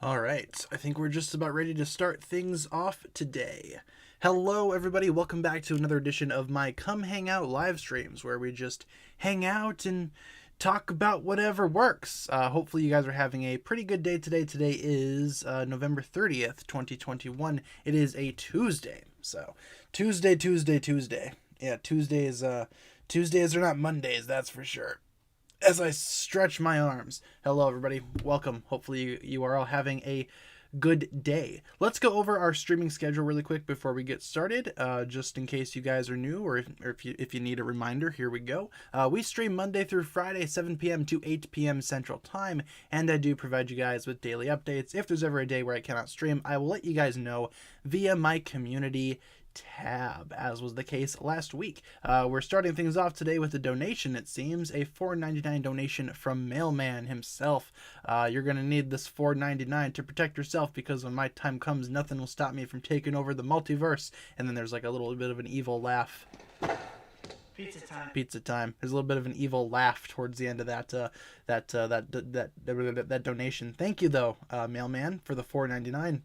All right, I think we're just about ready to start things off today. Hello, everybody. Welcome back to another edition of my Come Hang Out live streams, where we just hang out and talk about whatever works. Hopefully, you guys are having a pretty good day today. Today is November 30th, 2021. It is a Tuesday. So, Tuesday. Yeah, Tuesdays are not Mondays, that's for sure. As I stretch my arms. Hello, everybody. Welcome. Hopefully, you are all having a good day. Let's go over our streaming schedule really quick before we get started, just in case you guys are new or if you need a reminder. Here we go. We stream Monday through Friday, 7 p.m. to 8 p.m. Central Time, and I do provide you guys with daily updates. If there's ever a day where I cannot stream, I will let you guys know via my community tab, as was the case last week. We're starting things off today with a donation, it seems, a $4.99 donation from Mailman himself. You're going to need this $4.99 to protect yourself, because when my time comes, nothing will stop me from taking over the multiverse. And then there's like a little bit of an evil laugh. Pizza time. There's a little bit of an evil laugh towards the end of that donation. Thank you, though, Mailman, for the $4.99.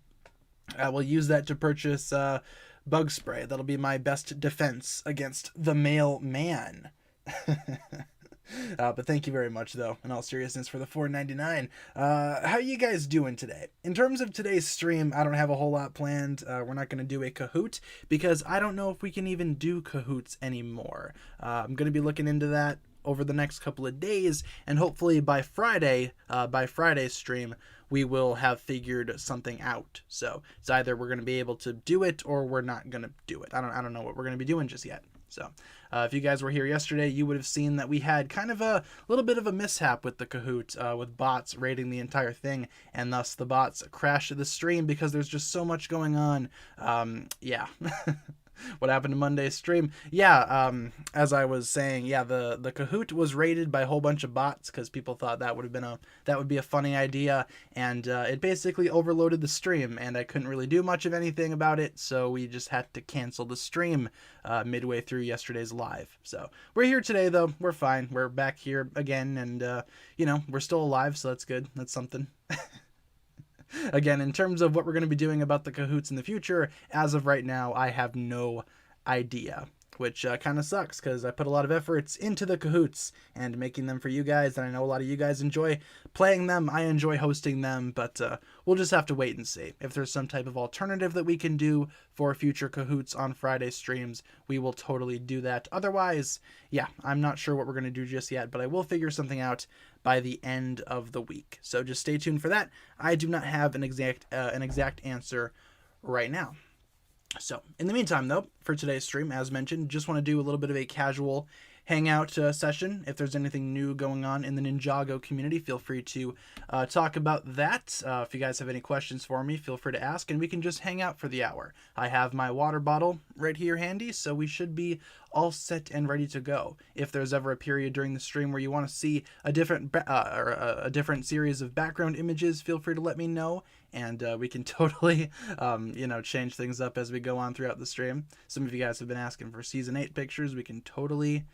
I will use that to purchase bug spray. That'll be my best defense against the mailman. But thank you very much, though, in all seriousness, for the $4.99. How you guys doing today? In terms of today's stream, I don't have a whole lot planned. We're not going to do a Kahoot, because I don't know if we can even do Kahoots anymore. I'm going to be looking into that over the next couple of days, and hopefully by Friday's stream, we will have figured something out. So it's either we're going to be able to do it or we're not going to do it. I don't know what we're going to be doing just yet. So if you guys were here yesterday, you would have seen that we had kind of a little bit of a mishap with the Kahoot, with bots raiding the entire thing, and thus the bots crashed the stream because there's just so much going on. Yeah. What happened to Monday's stream? Yeah, as I was saying, yeah, the Kahoot was raided by a whole bunch of bots because people thought that would be a funny idea, and it basically overloaded the stream, and I couldn't really do much of anything about it, so we just had to cancel the stream midway through yesterday's live. So we're here today, though. We're fine. We're back here again, and we're still alive, so that's good. That's something. Again, in terms of what we're going to be doing about the Kahoots in the future, as of right now, I have no idea, which kind of sucks, because I put a lot of efforts into the Kahoots and making them for you guys, and I know a lot of you guys enjoy playing them. I enjoy hosting them, but we'll just have to wait and see. If there's some type of alternative that we can do for future Kahoots on Friday streams, we will totally do that. Otherwise, yeah, I'm not sure what we're going to do just yet, but I will figure something out by the end of the week. So just stay tuned for that. I do not have an exact answer right now. So in the meantime, though, for today's stream, as mentioned, just want to do a little bit of a casual hangout session. If there's anything new going on in the Ninjago community, feel free to talk about that. If you guys have any questions for me, feel free to ask, and we can just hang out for the hour. I have my water bottle right here handy, so we should be all set and ready to go. If there's ever a period during the stream where you want to see a different a different series of background images, feel free to let me know, and we can totally change things up as we go on throughout the stream. Some of you guys have been asking for season 8 pictures. We can totally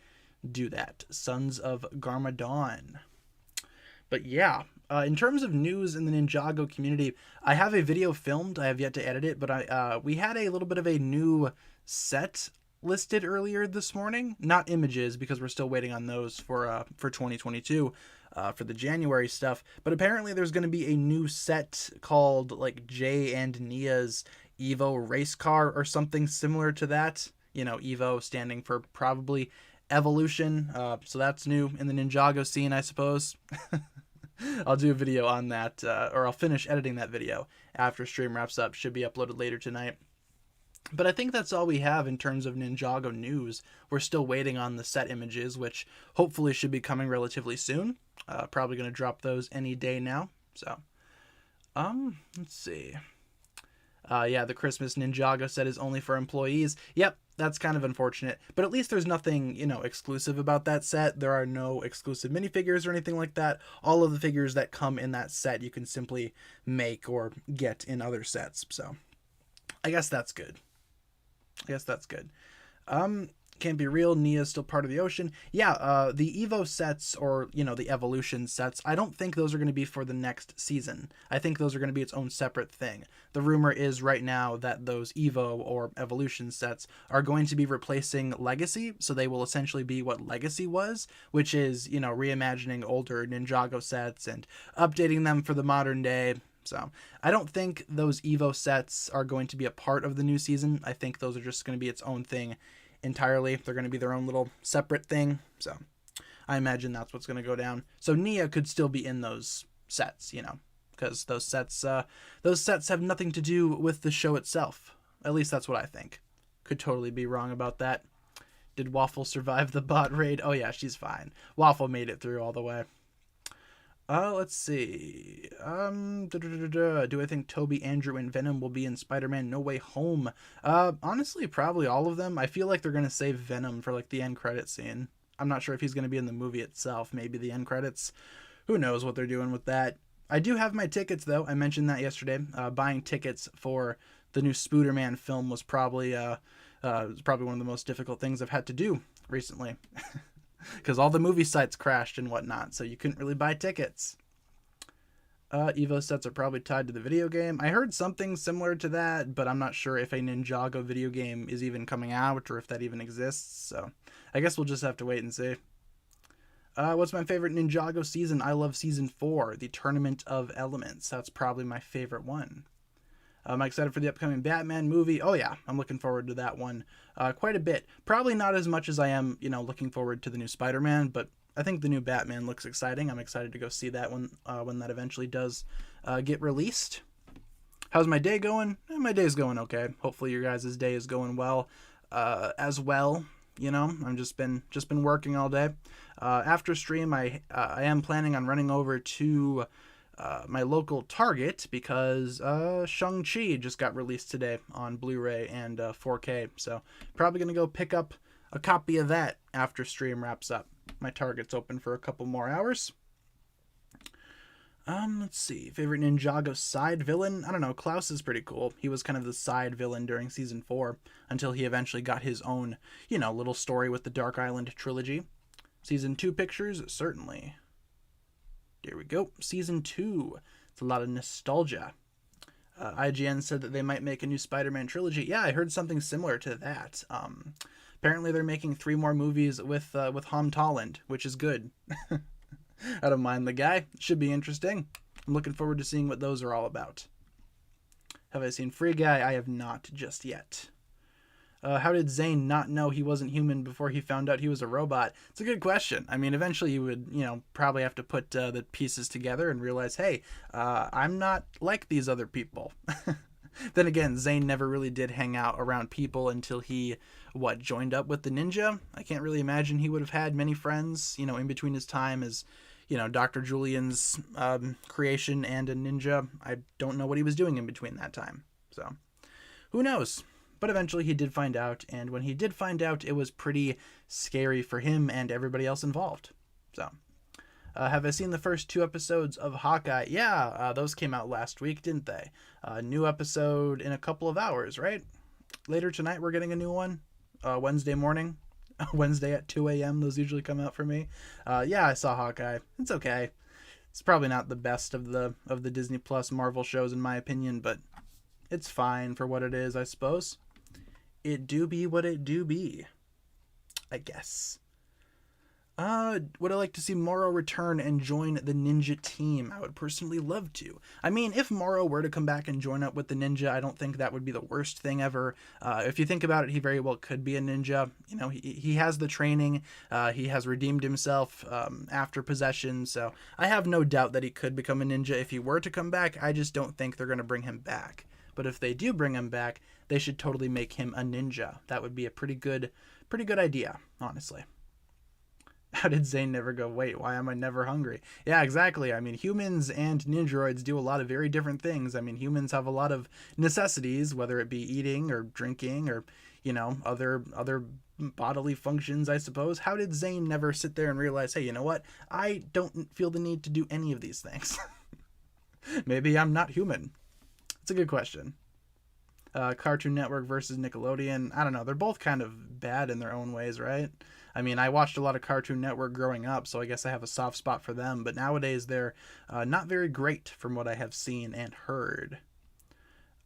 do that. Sons of Garmadon. But yeah, in terms of news in the Ninjago community, I have a video filmed. I have yet to edit it, but we had a little bit of a new set listed earlier this morning. Not images, because we're still waiting on those for 2022. For the January stuff, but apparently there's going to be a new set called like Jay and Nia's Evo race car or something similar to that. Evo standing for probably evolution. So that's new in the Ninjago scene, I suppose. I'll do a video on that, or I'll finish editing that video after stream wraps up. Should be uploaded later tonight. But I think that's all we have in terms of Ninjago news. We're still waiting on the set images, which hopefully should be coming relatively soon. Probably going to drop those any day now. So, let's see. Yeah, the Christmas Ninjago set is only for employees. Yep, that's kind of unfortunate. But at least there's nothing, exclusive about that set. There are no exclusive minifigures or anything like that. All of the figures that come in that set you can simply make or get in other sets. So, I guess that's good. Can't be real. Nia's still part of the ocean. Yeah, the Evo sets, or, the evolution sets, I don't think those are going to be for the next season. I think those are going to be its own separate thing. The rumor is right now that those Evo or evolution sets are going to be replacing Legacy, so they will essentially be what Legacy was, which is, reimagining older Ninjago sets and updating them for the modern day. So I don't think those Evo sets are going to be a part of the new season. I think those are just going to be its own thing entirely. They're going to be their own little separate thing. So I imagine that's what's going to go down. So Nia could still be in those sets, because those sets have nothing to do with the show itself. At least that's what I think. Could totally be wrong about that. Did Waffle survive the bot raid? Oh yeah, she's fine. Waffle made it through all the way. Let's see. Do I think Toby, Andrew, and Venom will be in Spider-Man No Way Home? Honestly, probably all of them. I feel like they're gonna save Venom for like the end credit scene. I'm not sure if he's gonna be in the movie itself. Maybe the end credits. Who knows what they're doing with that? I do have my tickets though. I mentioned that yesterday. Buying tickets for the new Spooderman film was probably one of the most difficult things I've had to do recently. Because all the movie sites crashed and whatnot, so you couldn't really buy tickets. Evo sets are probably tied to the video game. I heard something similar to that, but I'm not sure if a Ninjago video game is even coming out or if that even exists, so I guess we'll just have to wait and see. What's my favorite Ninjago season? I love Season 4, the Tournament of Elements. That's probably my favorite one. I'm excited for the upcoming Batman movie. Oh yeah, I'm looking forward to that one quite a bit. Probably not as much as I am, looking forward to the new Spider-Man, but I think the new Batman looks exciting. I'm excited to go see that one when that eventually does get released. How's my day going? My day's going okay. Hopefully your guys' day is going well as well. I've just been working all day. After stream, I am planning on running over to my local Target because Shang-Chi just got released today on Blu-ray and 4K. So probably going to go pick up a copy of that after stream wraps up. My Target's open for a couple more hours. Let's see. Favorite Ninjago side villain? I don't know. Klaus is pretty cool. He was kind of the side villain during Season 4 until he eventually got his own, little story with the Dark Island trilogy. Season 2 pictures? Certainly. There we go. Season 2. It's a lot of nostalgia. IGN said that they might make a new Spider-Man trilogy. Yeah, I heard something similar to that. Apparently they're making 3 more movies with Tom Holland, which is good. I don't mind the guy. Should be interesting. I'm looking forward to seeing what those are all about. Have I seen Free Guy? I have not just yet. How did Zane not know he wasn't human before he found out he was a robot? It's a good question. I mean, eventually you would, probably have to put the pieces together and realize, hey, I'm not like these other people. Then again, Zane never really did hang out around people until he, joined up with the ninja? I can't really imagine he would have had many friends, in between his time as, Dr. Julian's creation and a ninja. I don't know what he was doing in between that time. So, who knows? But eventually he did find out, and when he did find out, it was pretty scary for him and everybody else involved. So, have I seen the first 2 episodes of Hawkeye? Yeah, those came out last week, didn't they? New episode in a couple of hours, right? Later tonight we're getting a new one. Wednesday morning. Wednesday at 2 a.m. Those usually come out for me. Yeah, I saw Hawkeye. It's okay. It's probably not the best of the Disney Plus Marvel shows in my opinion, but it's fine for what it is, I suppose. It do be what it do be, I guess. Would I like to see Morrow return and join the ninja team? I would personally love to. I mean, if Morrow were to come back and join up with the ninja, I don't think that would be the worst thing ever. If you think about it, he very well could be a ninja. He has the training. He has redeemed himself after possession, so I have no doubt that he could become a ninja if he were to come back. I just don't think they're going to bring him back. But if they do bring him back, they should totally make him a ninja. That would be a pretty good idea, honestly. How did Zane never go, wait, why am I never hungry? Yeah, exactly. I mean, humans and ninjaroids do a lot of very different things. I mean, humans have a lot of necessities, whether it be eating or drinking or, other bodily functions, I suppose. How did Zane never sit there and realize, hey, you know what? I don't feel the need to do any of these things. Maybe I'm not human. It's a good question. Cartoon Network versus Nickelodeon. I don't know. They're both kind of bad in their own ways, right? I mean, I watched a lot of Cartoon Network growing up, so I guess I have a soft spot for them. But nowadays, they're not very great from what I have seen and heard.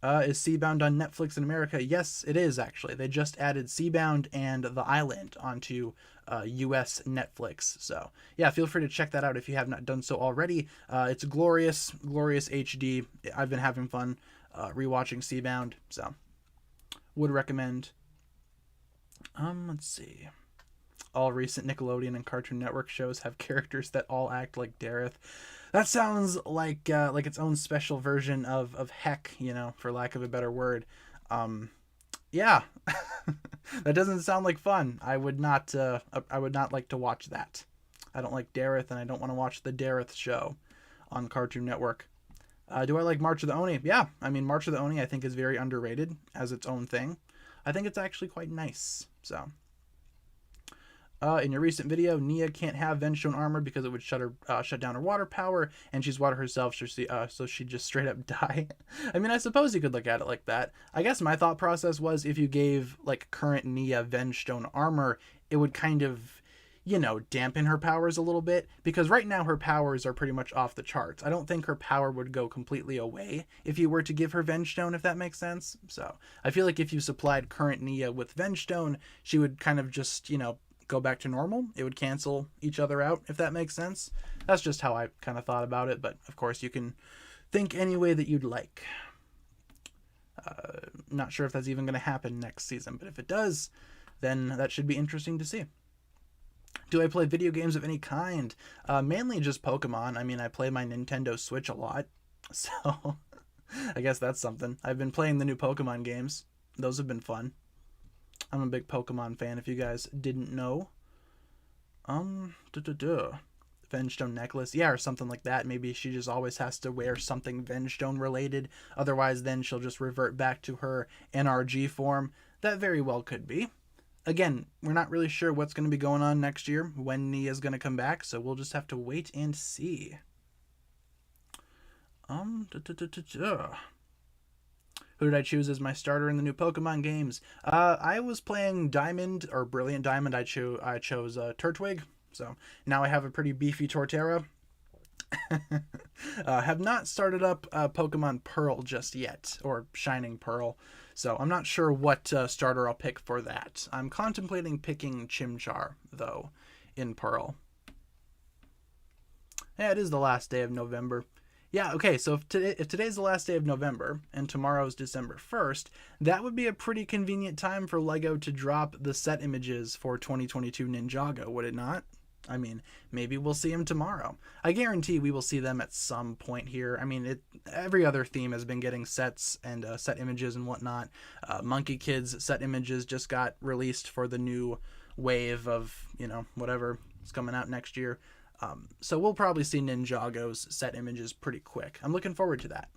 Is Seabound on Netflix in America? Yes, it is actually. They just added Seabound and The Island onto US Netflix. So, yeah, feel free to check that out if you have not done so already. It's glorious, glorious HD. I've been having fun rewatching Seabound, so would recommend. Let's see. All recent Nickelodeon and Cartoon Network shows have characters that all act like Dareth. That sounds like its own special version of heck, for lack of a better word. Yeah, that doesn't sound like fun. I would not like to watch that. I don't like Dareth, and I don't want to watch the Dareth show on Cartoon Network. Do I like March of the Oni? Yeah, I mean, March of the Oni I think is very underrated as its own thing. I think it's actually quite nice. So. In your recent video, Nia can't have Vengestone armor because it would shut down her water power, and she's water herself, so she'd just straight up die. I mean, I suppose you could look at it like that. I guess my thought process was if you gave, like, current Nia Vengestone armor, it would kind of, dampen her powers a little bit, because right now her powers are pretty much off the charts. I don't think her power would go completely away if you were to give her Vengestone, if that makes sense. So, I feel like if you supplied current Nia with Vengestone, she would kind of just, go back to normal. It would cancel each other out, if that makes sense. That's just how I kind of thought about it, but of course you can think any way that you'd like. Not sure if that's even going to happen next season, but if it does, then that should be interesting to see. Do I play video games of any kind? Mainly just Pokemon. I mean, I play my Nintendo Switch a lot, so I guess that's something. I've been playing the new Pokemon games. Those have been fun. I'm a big Pokemon fan, if you guys didn't know. Vengestone necklace. Yeah, or something like that. Maybe she just always has to wear something Vengestone related. Otherwise, then she'll just revert back to her NRG form. That very well could be. Again, we're not really sure what's going to be going on next year, when Nia's going to come back, so we'll just have to wait and see. Who did I choose as my starter in the new Pokemon games? I was playing Diamond, or Brilliant Diamond. I chose Turtwig, so now I have a pretty beefy Torterra. Have not started up Pokemon Pearl just yet, or Shining Pearl, so I'm not sure what starter I'll pick for that. I'm contemplating picking Chimchar, though, in Pearl. Yeah, it is the last day of November. Yeah, okay, so if today's the last day of November and tomorrow's December 1st, that would be a pretty convenient time for LEGO to drop the set images for 2022 Ninjago, would it not? I mean, maybe we'll see them tomorrow. I guarantee we will see them at some point here. I mean, every other theme has been getting sets and set images and whatnot. Monkey Kids set images just got released for the new wave of, whatever is coming out next year. So we'll probably see Ninjago's set images pretty quick. I'm looking forward to that.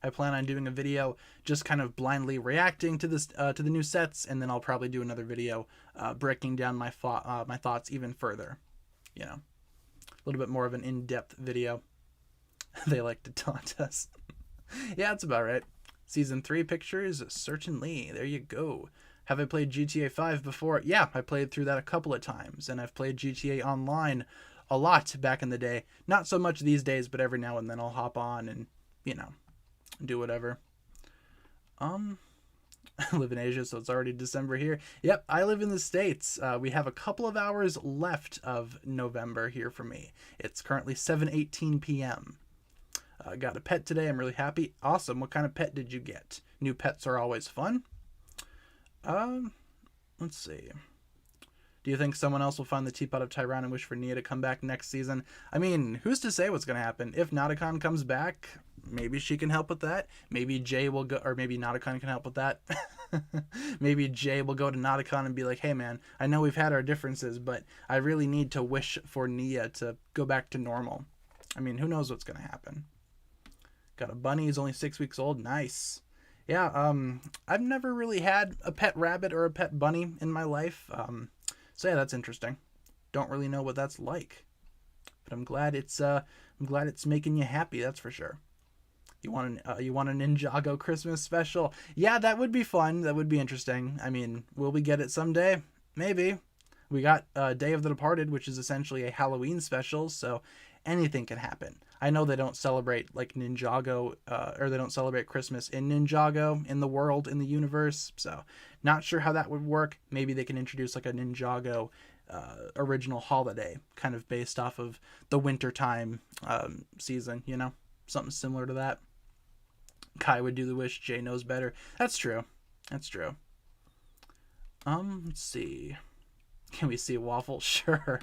I plan on doing a video just kind of blindly reacting to this to the new sets, and then I'll probably do another video breaking down my thoughts even further. A little bit more of an in-depth video. They like to taunt us. Yeah, that's about right. Season 3 pictures, certainly. There you go. Have I played GTA 5 before? Yeah, I played through that a couple of times, and I've played GTA Online a lot back in the day. Not so much these days, but every now and then I'll hop on and, do whatever. I live in Asia, so it's already December here. Yep, I live in the States. We have a couple of hours left of November here for me. It's currently 7:18 p.m. Got a pet today. I'm really happy. Awesome. What kind of pet did you get? New pets are always fun. Let's see. Do you think someone else will find the Teapot of Tyran and wish for Nia to come back next season? I mean, who's to say what's going to happen? If Nauticon comes back, maybe she can help with that. Maybe Jay will go, or maybe Nauticon can help with that. Maybe Jay will go to Nauticon and be like, hey man, I know we've had our differences, but I really need to wish for Nia to go back to normal. I mean, who knows what's going to happen? Got a bunny, he's only 6 weeks old. Nice. Yeah, I've never really had a pet rabbit or a pet bunny in my life. So yeah, that's interesting. Don't really know what that's like, but I'm glad it's making you happy. That's for sure. You want a Ninjago Christmas special? Yeah, that would be fun. That would be interesting. I mean, will we get it someday? Maybe. We got Day of the Departed, which is essentially a Halloween special, so anything can happen. I know they don't celebrate like Ninjago, or they don't celebrate Christmas in Ninjago, in the world, in the universe, so not sure how that would work. Maybe they can introduce like a Ninjago original holiday, kind of based off of the wintertime season, you know? Something similar to that. Kai would do the wish, Jay knows better. That's true. That's true. Let's see. Can we see Waffle? Sure.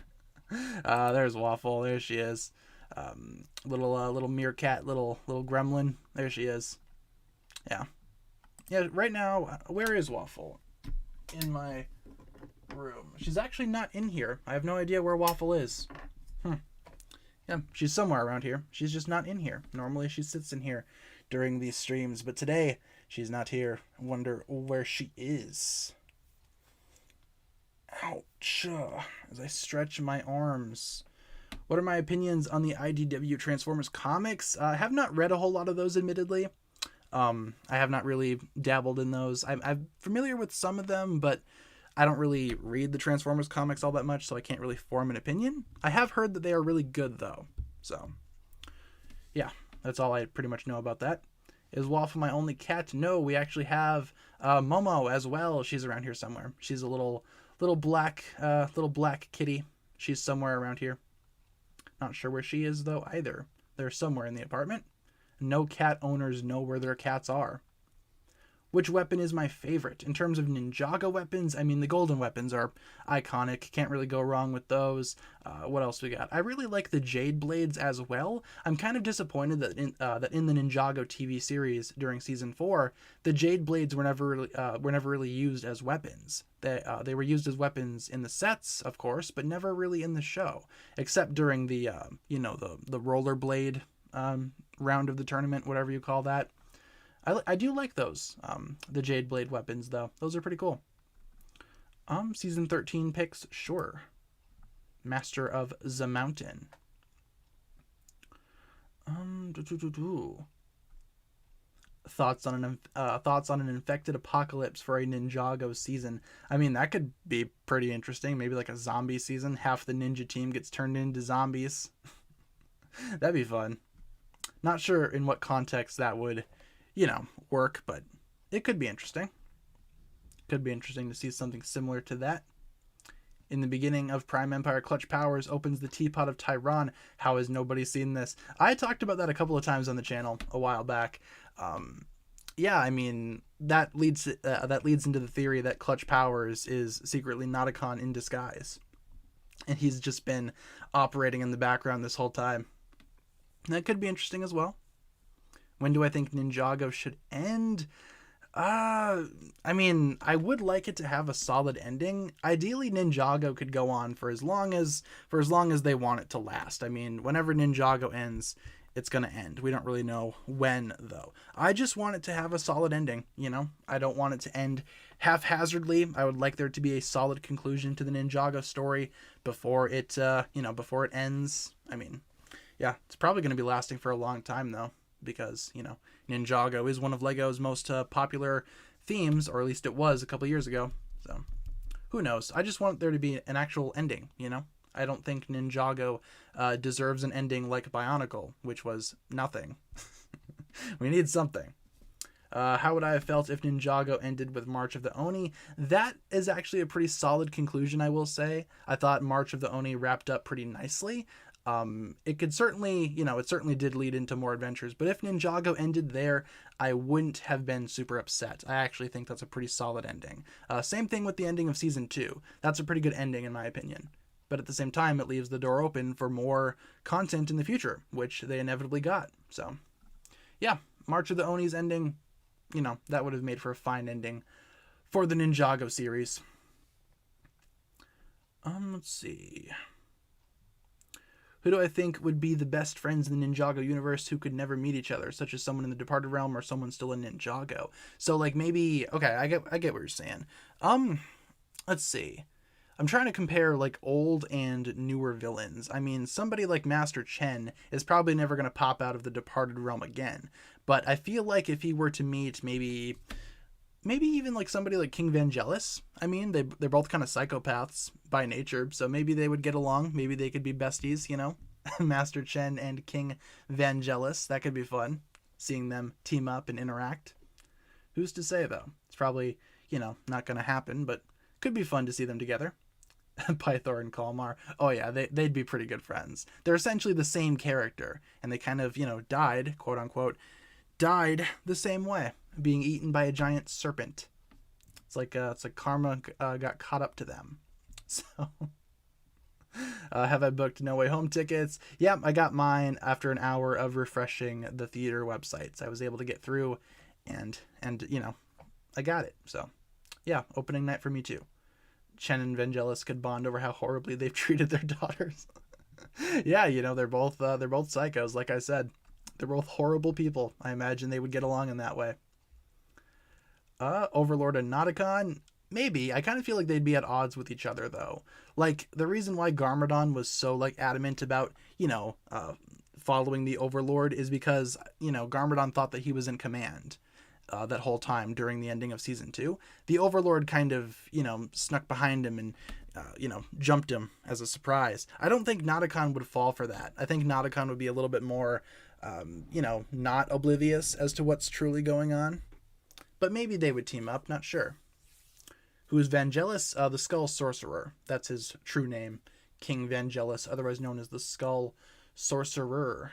There's Waffle. There she is. Little meerkat, little gremlin. There she is. Yeah. Yeah, right now, where is Waffle? In my room. She's actually not in here. I have no idea where Waffle is. Yeah, she's somewhere around here. She's just not in here. Normally she sits in here during these streams, but today she's not here. I wonder where she is. Ouch. As I stretch my arms. What are my opinions on the IDW Transformers comics? I have not read a whole lot of those, admittedly. I have not really dabbled in those. I'm familiar with some of them, but I don't really read the Transformers comics all that much, so I can't really form an opinion. I have heard that they are really good, though. So, yeah, that's all I pretty much know about that. Is Waffle my only cat? No, we actually have Momo as well. She's around here somewhere. She's a little black kitty. She's somewhere around here. Not sure where she is, though, either. They're somewhere in the apartment. No cat owners know where their cats are. Which weapon is my favorite? In terms of Ninjago weapons, I mean, the golden weapons are iconic. Can't really go wrong with those. What else we got? I really like the Jade Blades as well. I'm kind of disappointed that in the Ninjago TV series during Season 4, the Jade Blades were never really used as weapons. They were used as weapons in the sets, of course, but never really in the show, except during the the rollerblade round of the tournament, whatever you call that. I do like those, the Jade Blade weapons, though. Those are pretty cool. Season 13 picks, sure. Master of the Mountain. Thoughts on an infected apocalypse for a Ninjago season. I mean, that could be pretty interesting. Maybe like a zombie season. Half the ninja team gets turned into zombies. That'd be fun. Not sure in what context that would work, but it could be interesting. Could be interesting to see something similar to that. In the beginning of Prime Empire, Clutch Powers opens the Teapot of Tyron. How has nobody seen this? I talked about that a couple of times on the channel a while back. Yeah, I mean, that leads into the theory that Clutch Powers is secretly Nauticon in disguise. And he's just been operating in the background this whole time. That could be interesting as well. When do I think Ninjago should end? I mean, I would like it to have a solid ending. Ideally, Ninjago could go on for as long as they want it to last. I mean, whenever Ninjago ends, it's going to end. We don't really know when, though. I just want it to have a solid ending, I don't want it to end haphazardly. I would like there to be a solid conclusion to the Ninjago story before it ends. I mean, yeah, it's probably going to be lasting for a long time, though, because, Ninjago is one of LEGO's most popular themes, or at least it was a couple years ago. So, who knows? I just want there to be an actual ending, I don't think Ninjago deserves an ending like Bionicle, which was nothing. We need something. How would I have felt if Ninjago ended with March of the Oni? That is actually a pretty solid conclusion, I will say. I thought March of the Oni wrapped up pretty nicely. It could certainly, it certainly did lead into more adventures, but if Ninjago ended there, I wouldn't have been super upset. I actually think that's a pretty solid ending. Same thing with the ending of Season 2. That's a pretty good ending in my opinion. But at the same time, it leaves the door open for more content in the future, which they inevitably got. So, yeah, March of the Oni's ending, that would have made for a fine ending for the Ninjago series. Let's see. Who do I think would be the best friends in the Ninjago universe who could never meet each other, such as someone in the Departed Realm or someone still in Ninjago? So, like, maybe... Okay, I get what you're saying. Let's see. I'm trying to compare like old and newer villains. I mean, somebody like Master Chen is probably never going to pop out of the Departed realm again. But I feel like if he were to meet maybe even like somebody like King Vangelis. I mean, they're both kind of psychopaths by nature, so maybe they would get along. Maybe they could be besties, you know? Master Chen and King Vangelis. That could be fun, seeing them team up and interact. Who's to say, though? It's probably, not going to happen, but could be fun to see them together. Pythor and Kalmar. Oh yeah, they'd be pretty good friends. They're essentially the same character, and they kind of, died, quote unquote, died the same way, being eaten by a giant serpent. It's like karma got caught up to them. So, have I booked No Way Home tickets? Yep, I got mine after an hour of refreshing the theater websites. I was able to get through, and I got it. So, yeah, opening night for me too. Chen and Vangelis could bond over how horribly they've treated their daughters. Yeah, they're both psychos. Like I said, they're both horrible people. I imagine they would get along in that way. Overlord and Nauticon, maybe. I kind of feel like they'd be at odds with each other, though. Like, the reason why Garmadon was so, adamant about, following the Overlord is because, Garmadon thought that he was in command that whole time during the ending of Season 2. The Overlord kind of, snuck behind him and, jumped him as a surprise. I don't think Nauticon would fall for that. I think Nauticon would be a little bit more, not oblivious as to what's truly going on. But maybe they would team up, not sure. Who is Vangelis? The Skull Sorcerer. That's his true name. King Vangelis, otherwise known as the Skull Sorcerer.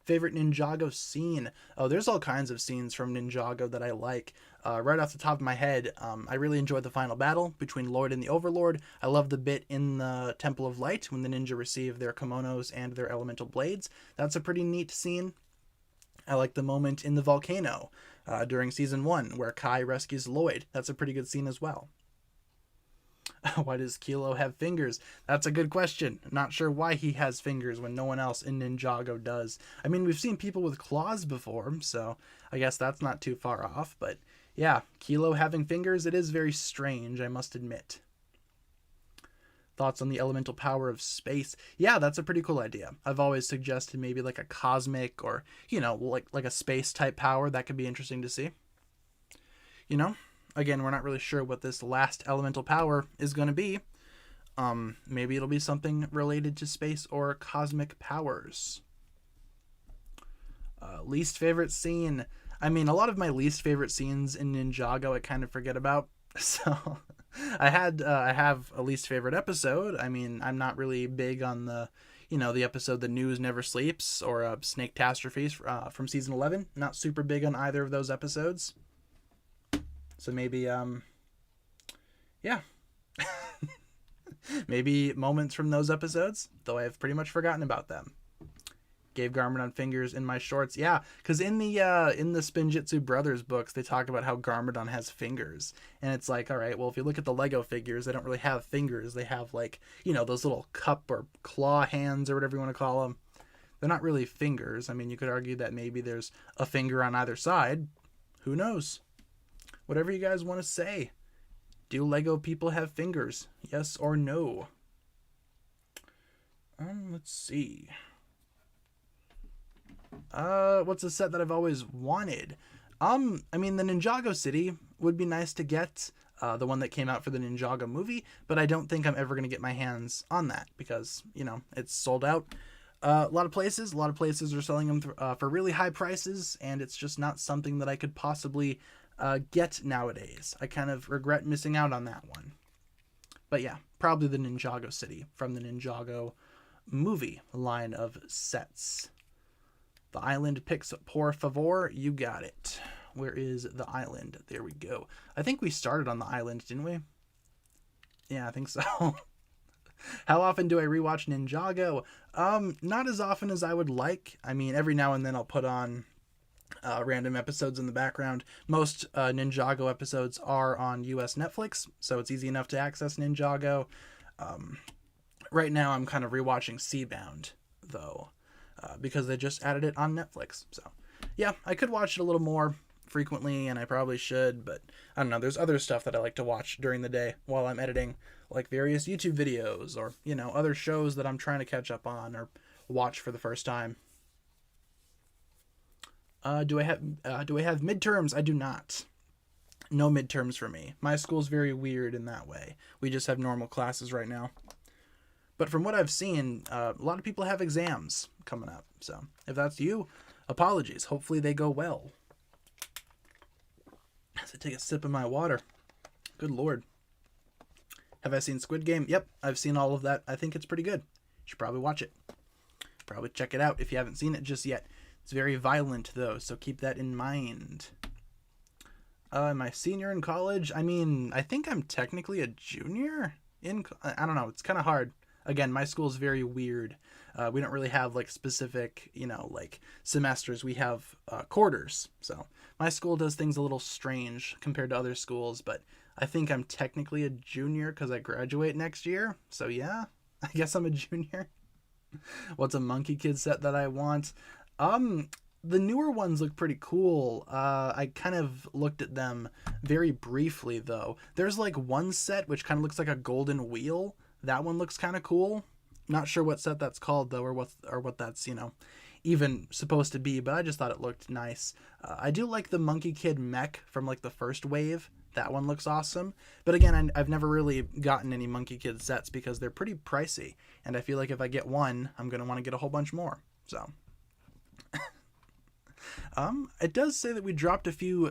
Favorite Ninjago scene? Oh, there's all kinds of scenes from Ninjago that I like. Right off the top of my head, I really enjoyed the final battle between Lloyd and the Overlord. I love the bit in the Temple of Light when the ninja receive their kimonos and their elemental blades. That's a pretty neat scene. I like the moment in the volcano during Season 1 where Kai rescues Lloyd. That's a pretty good scene as well. Why does Kilo have fingers? That's a good question. Not sure why he has fingers when no one else in Ninjago does. I mean, we've seen people with claws before, so I guess that's not too far off. But yeah, Kilo having fingers, it is very strange, I must admit. Thoughts on the elemental power of space? Yeah, that's a pretty cool idea. I've always suggested maybe like a cosmic or, like a space type power. That could be interesting to see. Again, we're not really sure what this last elemental power is going to be. Maybe it'll be something related to space or cosmic powers. Least favorite scene. I mean, a lot of my least favorite scenes in Ninjago I kind of forget about. So I have a least favorite episode. I mean, I'm not really big on the episode The News Never Sleeps or Snake-Tastrophes from Season 11. Not super big on either of those episodes. So maybe, yeah. Maybe moments from those episodes, though I've pretty much forgotten about them. Gave Garmadon fingers in my shorts. Yeah, because in the Spinjitzu Brothers books, they talk about how Garmadon has fingers. And it's like, all right, well, if you look at the Lego figures, they don't really have fingers. They have, those little cup or claw hands or whatever you want to call them. They're not really fingers. I mean, you could argue that maybe there's a finger on either side. Who knows? Whatever you guys want to say. Do Lego people have fingers? Yes or no? Let's see. What's a set that I've always wanted? I mean, the Ninjago City would be nice to get. The one that came out for the Ninjago movie, but I don't think I'm ever going to get my hands on that because, it's sold out. A lot of places are selling them for really high prices, and it's just not something that I could possibly get nowadays. I kind of regret missing out on that one. But yeah, probably the Ninjago City from the Ninjago movie line of sets. The island picks por favor. You got it. Where is the island? There we go. I think we started on the island, didn't we? Yeah, I think so. How often do I rewatch Ninjago? Not as often as I would like. I mean, every now and then I'll put on random episodes in the background. Most Ninjago episodes are on US Netflix, so it's easy enough to access Ninjago. Right now I'm kind of rewatching Seabound, though, because they just added it on Netflix. So yeah, I could watch it a little more frequently, and I probably should, but I don't know. There's other stuff that I like to watch during the day while I'm editing, like various YouTube videos or, you know, other shows that I'm trying to catch up on or watch for the first time. Do I have midterms? I do not. No midterms for me. My school's very weird in that way. We just have normal classes right now. But from what I've seen, a lot of people have exams coming up. So if that's you, apologies. Hopefully they go well. As I take a sip of my water. Good Lord. Have I seen Squid Game? Yep, I've seen all of that. I think it's pretty good. You should probably watch it. Probably check it out if you haven't seen it just yet. It's very violent, though, so keep that in mind. Am I senior in college? I mean, I think I'm technically a junior in... I don't know. It's kind of hard. Again, my school is very weird. We don't really have, like, specific, you know, like, semesters. We have quarters. So my school does things a little strange compared to other schools, but I think I'm technically a junior because I graduate next year. So, yeah, I guess I'm a junior. What's a Monkey Kid set that I want? The newer ones look pretty cool. I kind of looked at them very briefly, though. There's, like, one set which kind of looks like a golden wheel. That one looks kind of cool. Not sure what set that's called, though, or what that's, you know, even supposed to be, but I just thought it looked nice. I do like the Monkey Kid mech from, like, the first wave. That one looks awesome. But again, I've never really gotten any Monkey Kid sets because they're pretty pricey. And I feel like if I get one, I'm going to want to get a whole bunch more. So... it does say that we dropped a few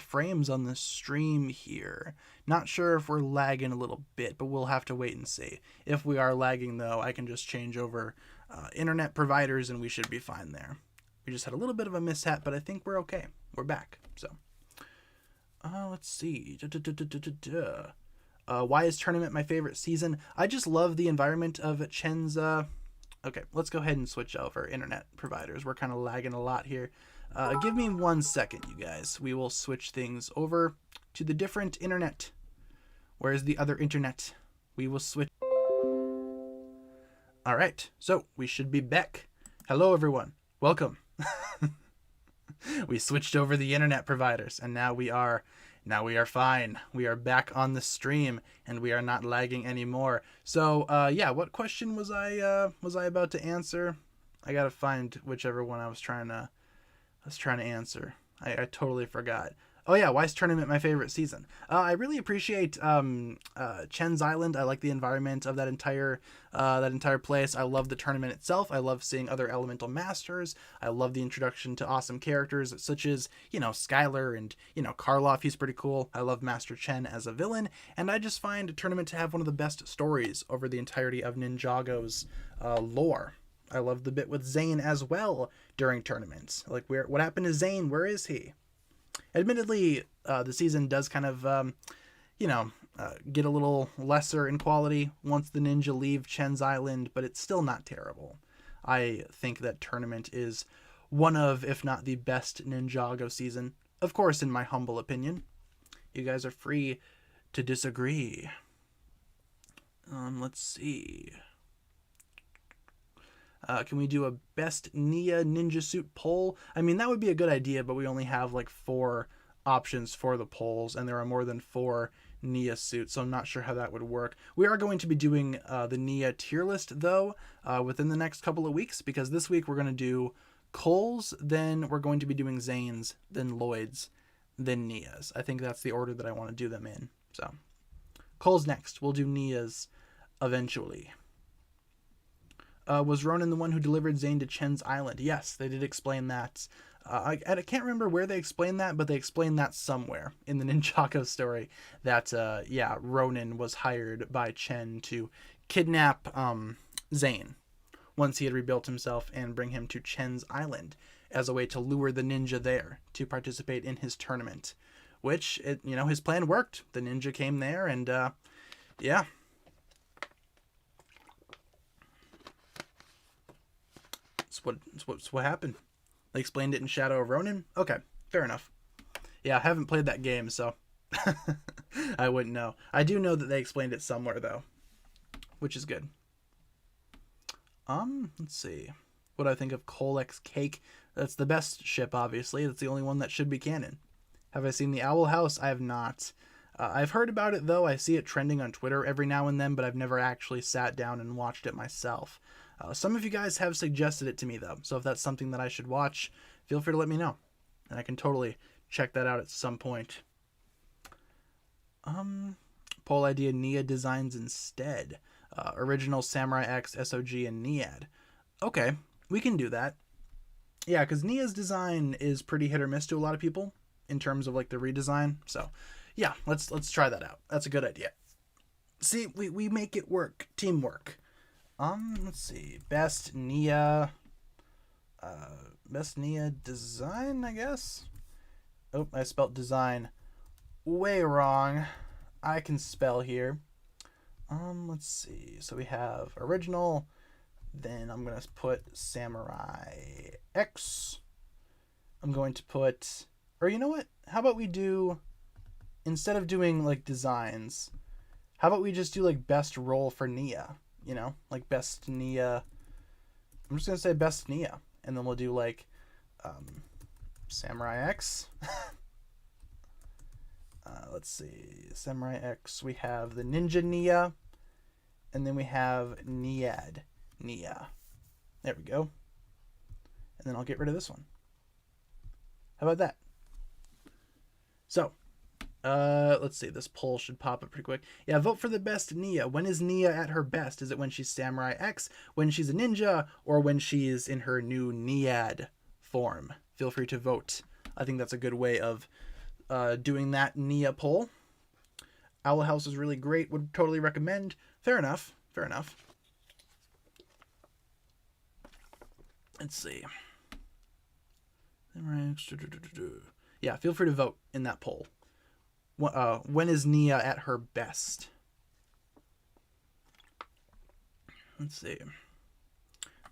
frames on the stream here. Not sure if we're lagging a little bit, but we'll have to wait and see. If we are lagging, though, I can just change over internet providers and we should be fine there. We just had a little bit of a mishap, but I think we're okay. We're back. So, let's see. Why is tournament my favorite season? I just love the environment of Chen's... Okay, let's go ahead and switch over internet providers. We're kind of lagging a lot here. Give me 1 second, you guys. We will switch things over to the different internet. Where's the other internet? We will switch. All right, so we should be back. Hello, everyone. Welcome. We switched over the internet providers, and now we are fine. We are back on the stream, and we are not lagging anymore. So, yeah, what question was I about to answer? I gotta find whichever one I was trying to answer. I totally forgot. Oh yeah, why is tournament my favorite season? I really appreciate Chen's Island. I like the environment of that entire place. I love the tournament itself. I love seeing other elemental masters. I love the introduction to awesome characters such as, you know, Skylar and, you know, Karloff. He's pretty cool. I love Master Chen as a villain, and I just find a tournament to have one of the best stories over the entirety of Ninjago's lore. I love the bit with Zane as well during tournaments. Like, what happened to Zane? Where is he? Admittedly, the season does kind of, get a little lesser in quality once the ninja leave Chen's Island, but it's still not terrible. I think that tournament is one of, if not the best Ninjago season. Of course, in my humble opinion. You guys are free to disagree. Let's see. Can we do a best Nia ninja suit poll? I mean, that would be a good idea, but we only have like 4 options for the polls, and there are more than 4 Nia suits, so I'm not sure how that would work. We are going to be doing the Nia tier list, though, within the next couple of weeks, because this week we're going to do Cole's, then we're going to be doing Zane's, then Lloyd's, then Nia's. I think that's the order that I want to do them in. So, Cole's next. We'll do Nia's eventually. Was Ronan the one who delivered Zane to Chen's Island? Yes, they did explain that. I can't remember where they explained that, but they explained that somewhere in the Ninjago story that, Ronan was hired by Chen to kidnap Zane once he had rebuilt himself and bring him to Chen's Island as a way to lure the ninja there to participate in his tournament, which, his plan worked. The ninja came there and, yeah. It's what happened. They explained it in Shadow of Ronin? Okay, fair enough. Yeah, I haven't played that game, so I wouldn't know. I do know that they explained it somewhere, though, which is good. Let's see. What do I think of Colex Cake? That's the best ship, obviously. That's the only one that should be canon. Have I seen the Owl House? I have not. I've heard about it though. I see it trending on Twitter every now and then, but I've never actually sat down and watched it myself. Some of you guys have suggested it to me though, so if that's something that I should watch, feel free to let me know, and I can totally check that out at some point. Poll idea: Nia designs instead. Original Samurai X, SOG, and Niad. Okay, we can do that. Yeah, because Nia's design is pretty hit or miss to a lot of people in terms of like the redesign. So, yeah, let's try that out. That's a good idea. See, we make it work. Teamwork. Let's see. Best Nia design, I guess. Oh, I spelled design way wrong. I can spell here. Let's see. So we have original. Then I'm going to put Samurai X. I'm going to put, or you know what? How about we do, instead of doing like designs, how about we just do like best role for Nia? You know, like best Nia. I'm just going to say best Nia. And then we'll do like Samurai X. Let's see. Samurai X. We have the Ninja Nia. And then we have Niad Nia. There we go. And then I'll get rid of this one. How about that? So, let's see. This poll should pop up pretty quick. Yeah, vote for the best Nia. When is Nia at her best? Is it when she's Samurai X, when she's a ninja, or when she is in her new Niad form? Feel free to vote. I think that's a good way of doing that Nia poll. Owl House is really great. Would totally recommend. Fair enough. Fair enough. Let's see. Yeah, feel free to vote in that poll. When is Nia at her best? Let's see.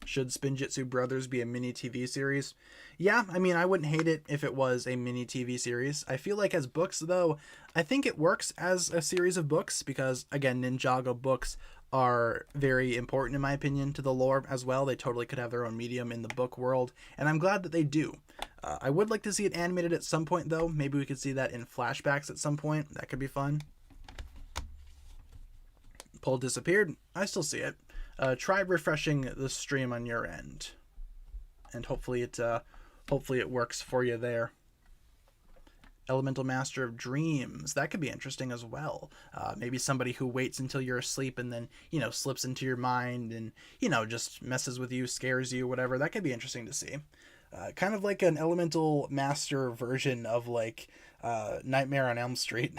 Should Spinjitzu Brothers be a mini TV series? Yeah, I mean, I wouldn't hate it if it was a mini TV series. I feel like as books, though, I think it works as a series of books because, again, Ninjago books are very important, in my opinion, to the lore as well. They totally could have their own medium in the book world, and I'm glad that they do. I would like to see it animated at some point, though. Maybe we could see that in flashbacks at some point. That could be fun. Poll disappeared. I still see it. Try refreshing the stream on your end, and hopefully it works for you there. Elemental Master of Dreams, that could be interesting as well. Maybe somebody who waits until you're asleep and then, you know, slips into your mind and, you know, just messes with you, scares you, whatever. That could be interesting to see. Kind of like an Elemental Master version of like Nightmare on Elm Street.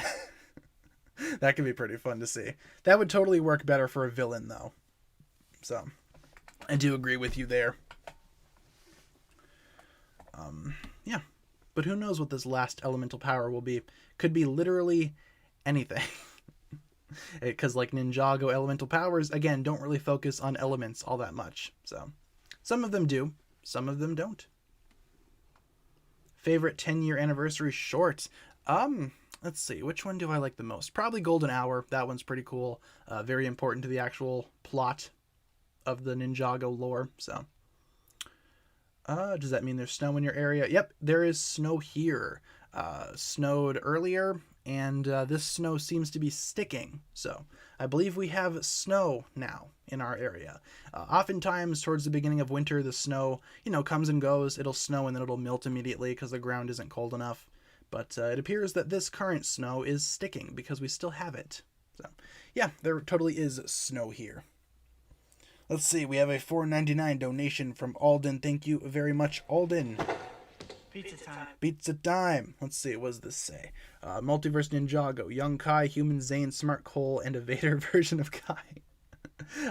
That could be pretty fun to see. That would totally work better for a villain though. So, I do agree with you there. Yeah. But who knows what this last elemental power will be. Could be literally anything. Because like Ninjago elemental powers, again, don't really focus on elements all that much. So, some of them do. Some of them don't. Favorite 10-year anniversary short? Let's see. Which one do I like the most? Probably Golden Hour. That one's pretty cool. Very important to the actual plot of the Ninjago lore. So, does that mean there's snow in your area? Yep, there is snow here. Snowed earlier, and this snow seems to be sticking. So, I believe we have snow now in our area. Oftentimes, towards the beginning of winter, the snow, you know, comes and goes. It'll snow and then it'll melt immediately because the ground isn't cold enough. But it appears that this current snow is sticking because we still have it. So, yeah, there totally is snow here. Let's see, we have a $4.99 donation from Alden. Thank you very much, Alden. Pizza time. Pizza time. Let's see, what does this say? Multiverse Ninjago, Young Kai, Human Zane, Smart Cole, and a Vader version of Kai.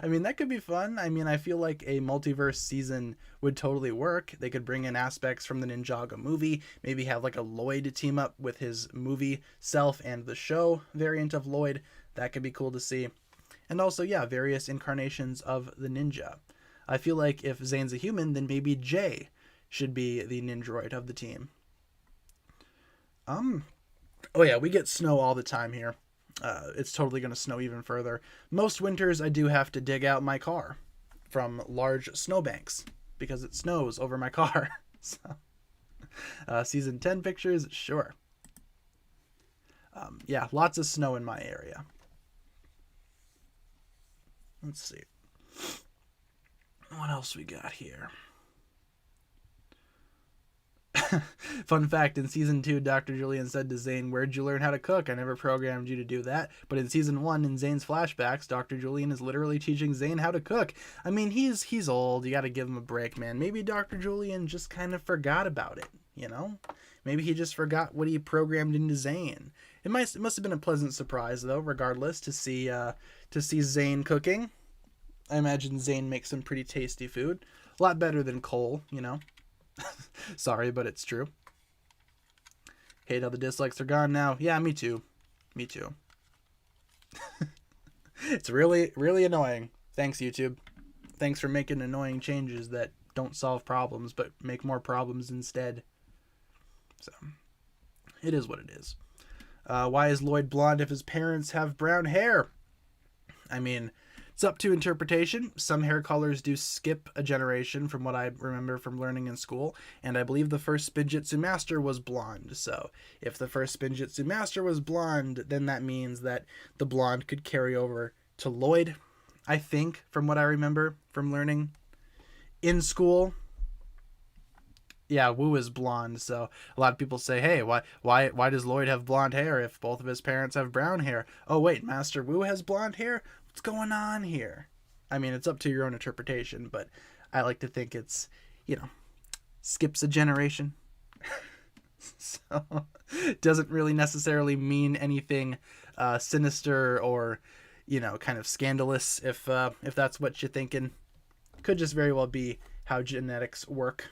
I mean, that could be fun. I mean, I feel like a multiverse season would totally work. They could bring in aspects from the Ninjago movie, maybe have like a Lloyd team up with his movie self and the show variant of Lloyd. That could be cool to see. And also, yeah, various incarnations of the ninja. I feel like if Zane's a human, then maybe Jay should be the Nindroid of the team. Oh yeah, we get snow all the time here. It's totally going to snow even further. Most winters, I do have to dig out my car from large snowbanks because it snows over my car. So, season 10 pictures, sure. Yeah, lots of snow in my area. Let's see. What else we got here? Fun fact, in season 2, Dr. Julian said to Zane, "Where'd you learn how to cook? I never programmed you to do that." But in season 1, in Zane's flashbacks, Dr. Julian is literally teaching Zane how to cook. I mean, he's old. You gotta give him a break, man. Maybe Dr. Julian just kind of forgot about it, you know? Maybe he just forgot what he programmed into Zane. It must have been a pleasant surprise, though, regardless, to see Zane cooking. I imagine Zane makes some pretty tasty food. A lot better than Cole, you know? Sorry, but it's true. Hate how the dislikes are gone now. Yeah, me too. Me too. It's really, really annoying. Thanks, YouTube. Thanks for making annoying changes that don't solve problems, but make more problems instead. So, it is what it is. Why is Lloyd blonde if his parents have brown hair? I mean, it's up to interpretation. Some hair colors do skip a generation from what I remember from learning in school, and I believe the first Spinjitzu Master was blonde. So if the first Spinjitzu Master was blonde, then that means that the blonde could carry over to Lloyd, I think, from what I remember from learning in school. Yeah, Wu is blonde, so a lot of people say, hey, why does Lloyd have blonde hair if both of his parents have brown hair? Oh wait, Master Wu has blonde hair? What's going on here? I mean, it's up to your own interpretation, but I like to think it's, skips a generation. So it doesn't really necessarily mean anything sinister or, kind of scandalous if that's what you're thinking. Could just very well be how genetics work.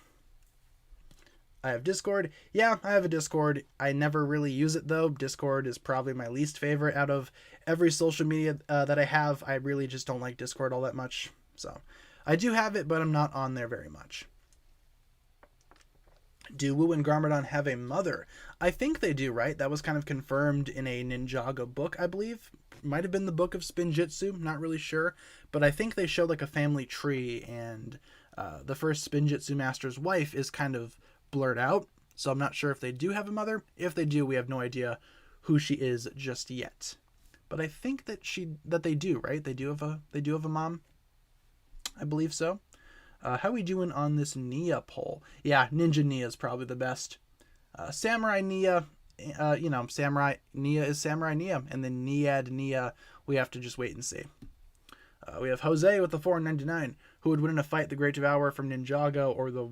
I have Discord. Yeah, I have a Discord. I never really use it, though. Discord is probably my least favorite out of every social media that I have. I really just don't like Discord all that much. So I do have it, but I'm not on there very much. Do Wu and Garmadon have a mother? I think they do, right? That was kind of confirmed in a Ninjago book, I believe. Might have been the Book of Spinjitzu, not really sure. But I think they show like a family tree, and the first Spinjitzu Master's wife is kind of blurred out, so I'm not sure if they do have a mother. If they do, we have no idea who she is just yet. But I think that they do, right? They do have a mom. I believe so. How are we doing on this Nia poll? Yeah, Ninja Nia is probably the best. Samurai Nia, Samurai Nia is Samurai Nia, and then Niad Nia, we have to just wait and see. We have Jose with the 499. Who would win in a fight, the Great Devourer from Ninjago or the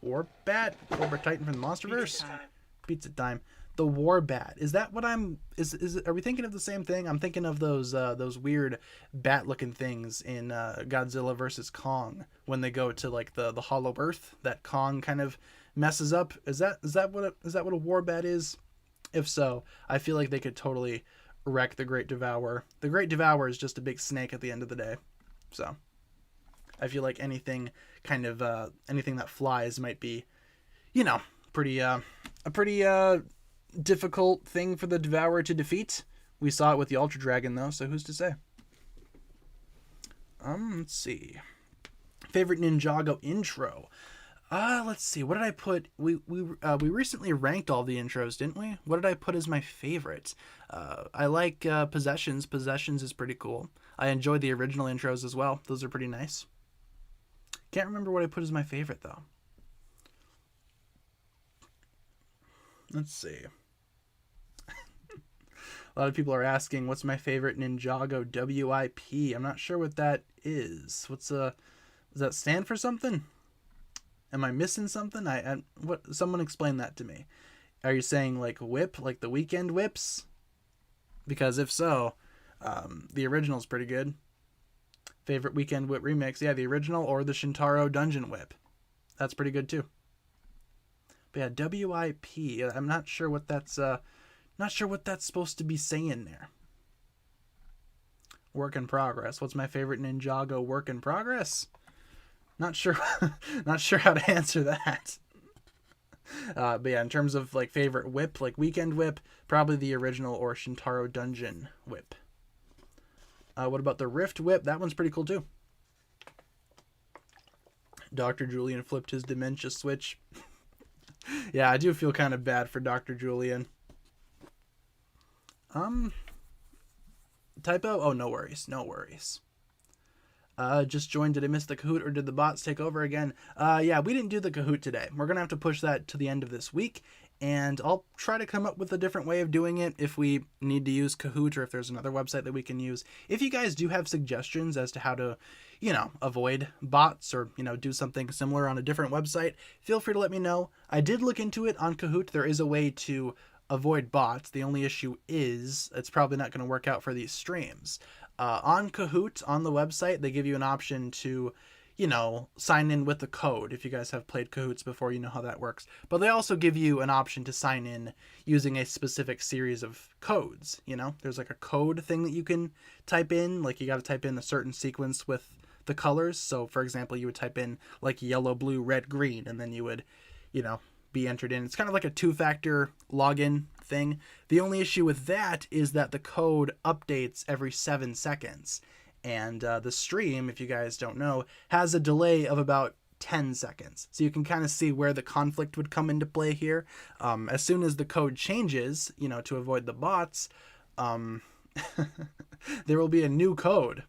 Warbat, Cobra Titan from the Monsterverse? Pizza time. The Warbat. Is that what I'm? Are we thinking of the same thing? I'm thinking of those weird bat-looking things in Godzilla vs Kong when they go to like the Hollow Earth that Kong kind of messes up. Is that what a Warbat is? If so, I feel like they could totally wreck the Great Devourer. The Great Devourer is just a big snake at the end of the day. So I feel like anything that flies might be, pretty a pretty difficult thing for the Devourer to defeat. We saw it with the Ultra Dragon though, so who's to say? Let's see. Favorite Ninjago intro. Let's see. What did I put? We recently ranked all the intros, didn't we? What did I put as my favorite? I like Possessions. Possessions is pretty cool. I enjoy the original intros as well. Those are pretty nice. Can't remember what I put as my favorite, though. Let's see. A lot of people are asking, what's my favorite Ninjago WIP? I'm not sure what that is. Does that stand for something? Am I missing something? Someone explain that to me. Are you saying like whip, like the weekend whips? Because if so, the original's pretty good. Favorite weekend whip remix? Yeah, the original or the Shintaro Dungeon Whip. That's pretty good too. But yeah, WIP. I'm not sure what that's supposed to be saying there. Work in progress. What's my favorite Ninjago work in progress? Not sure how to answer that. But yeah, in terms of like favorite whip, like weekend whip, probably the original or Shintaro Dungeon Whip. What about the Rift Whip? That one's pretty cool too. Dr. Julian flipped his dementia switch. Yeah, I do feel kind of bad for Dr. Julian. Um, typo? Oh, no worries. No worries. Just joined. Did I miss the Kahoot or did the bots take over again? Yeah, we didn't do the Kahoot today. We're going to have to push that to the end of this week. And I'll try to come up with a different way of doing it if we need to use Kahoot or if there's another website that we can use. If you guys do have suggestions as to how to, avoid bots or, do something similar on a different website, feel free to let me know. I did look into it on Kahoot. There is a way to avoid bots. The only issue is it's probably not going to work out for these streams. On Kahoot, on the website, they give you an option to, sign in with the code. If you guys have played Kahoots before, you know how that works. But they also give you an option to sign in using a specific series of codes. There's like a code thing that you can type in. Like you got to type in a certain sequence with the colors. So, for example, you would type in like yellow, blue, red, green, and then you would, be entered in. It's kind of like a two-factor login thing. The only issue with that is that the code updates every 7 seconds. And the stream, if you guys don't know, has a delay of about 10 seconds. So you can kind of see where the conflict would come into play here. As soon as the code changes, to avoid the bots, there will be a new code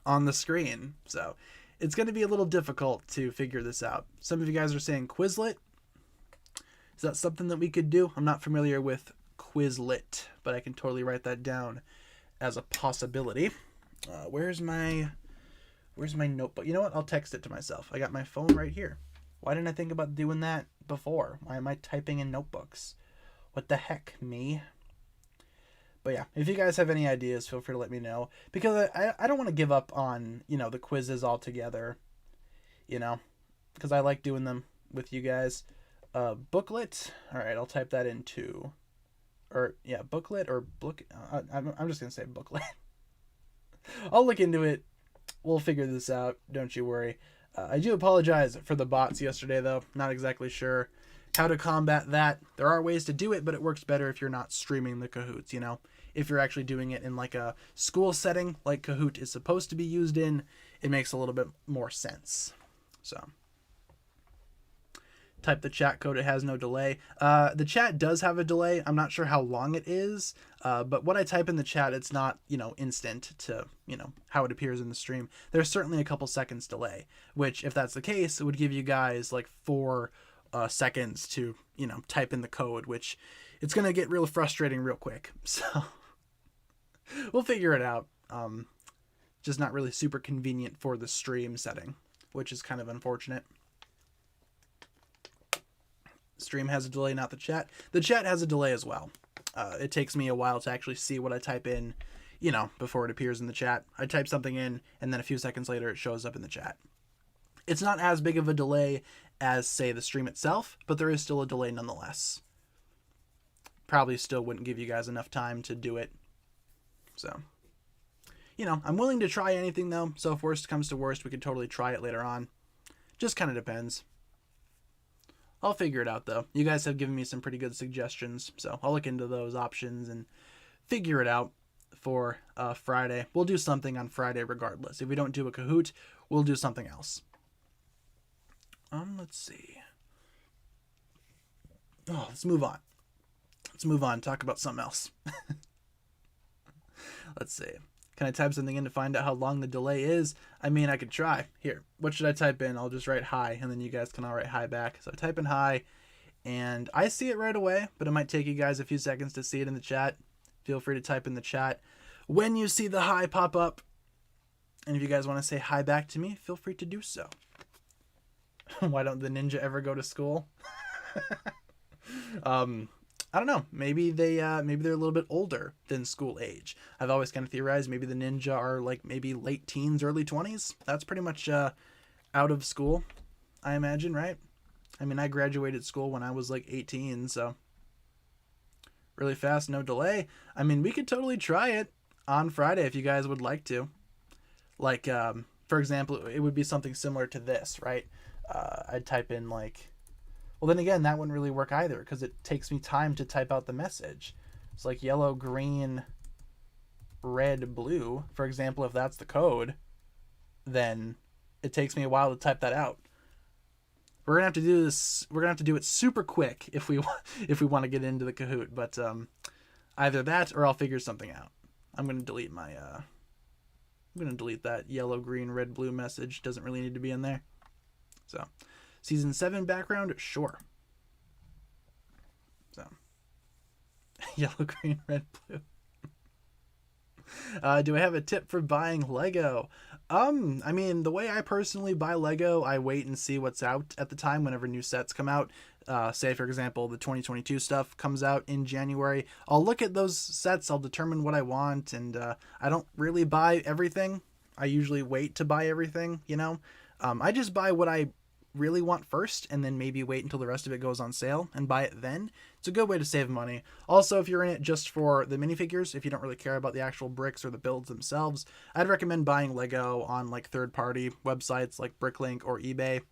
on the screen. So it's going to be a little difficult to figure this out. Some of you guys are saying Quizlet. Is that something that we could do? I'm not familiar with Quizlet, but I can totally write that down as a possibility. Where's my notebook? You know what? I'll text it to myself. I got my phone right here. Why didn't I think about doing that before? Why am I typing in notebooks? What the heck, me? But yeah, if you guys have any ideas, feel free to let me know. Because I don't want to give up on, the quizzes altogether. Because I like doing them with you guys. Booklet. All right, I'll type that in too. Or yeah, booklet or book. I'm just gonna say booklet. I'll look into it. We'll figure this out. Don't you worry. I do apologize for the bots yesterday, though. Not exactly sure how to combat that. There are ways to do it, but it works better if you're not streaming the Kahoots. If you're actually doing it in like a school setting, like Kahoot is supposed to be used in, it makes a little bit more sense. So. Type the chat code. It has no delay. The chat does have a delay. I'm not sure how long it is, but what I type in the chat, it's not, instant to, how it appears in the stream. There's certainly a couple seconds delay, which if that's the case, it would give you guys like 4 seconds to, type in the code, which it's going to get real frustrating real quick. So we'll figure it out. Just not really super convenient for the stream setting, which is kind of unfortunate. Stream has a delay, not the chat. The chat has a delay as well. It takes me a while to actually see what I type in, before it appears in the chat. I type something in, and then a few seconds later, it shows up in the chat. It's not as big of a delay as, say, the stream itself, but there is still a delay nonetheless. Probably still wouldn't give you guys enough time to do it. So, I'm willing to try anything, though. So if worst comes to worst, we could totally try it later on. Just kind of depends. I'll figure it out, though. You guys have given me some pretty good suggestions, so I'll look into those options and figure it out for Friday. We'll do something on Friday regardless. If we don't do a Kahoot, we'll do something else. Let's see. Oh, let's move on. Talk about something else. Let's see. Can I type something in to find out how long the delay is? I mean, I could try. Here, what should I type in? I'll just write hi, and then you guys can all write hi back. So I type in hi, and I see it right away, but it might take you guys a few seconds to see it in the chat. Feel free to type in the chat when you see the hi pop up. And if you guys want to say hi back to me, feel free to do so. Why don't the ninja ever go to school? I don't know. Maybe they're a little bit older than school age. I've always kind of theorized maybe the ninja are like maybe late teens, early 20s. That's pretty much out of school, I imagine, right? I mean, I graduated school when I was like 18, so really fast, no delay. I mean, we could totally try it on Friday if you guys would like to. Like, for example, it would be something similar to this, right? I'd type in like... Well, then again, that wouldn't really work either because it takes me time to type out the message. It's like yellow, green, red, blue. For example, if that's the code, then it takes me a while to type that out. We're gonna have to do this. We're gonna have to do it super quick if we want to get into the Kahoot. But Either that or I'll figure something out. I'm going to delete my I'm going to delete that yellow, green, red, blue message. Doesn't really need to be in there. So, season 7 background, sure. So, yellow, green, red, blue. Do I have a tip for buying Lego? I mean, the way I personally buy Lego, I wait and see what's out at the time whenever new sets come out. Say, for example, the 2022 stuff comes out in January. I'll look at those sets, I'll determine what I want, and I don't really buy everything. I usually wait to buy everything, you know? I just buy what I really want first, and then maybe wait until the rest of it goes on sale and buy it then. It's a good way to save money. Also, if you're in it just for the minifigures, if you don't really care about the actual bricks or the builds themselves, I'd recommend buying Lego on like third-party websites like Bricklink or eBay. A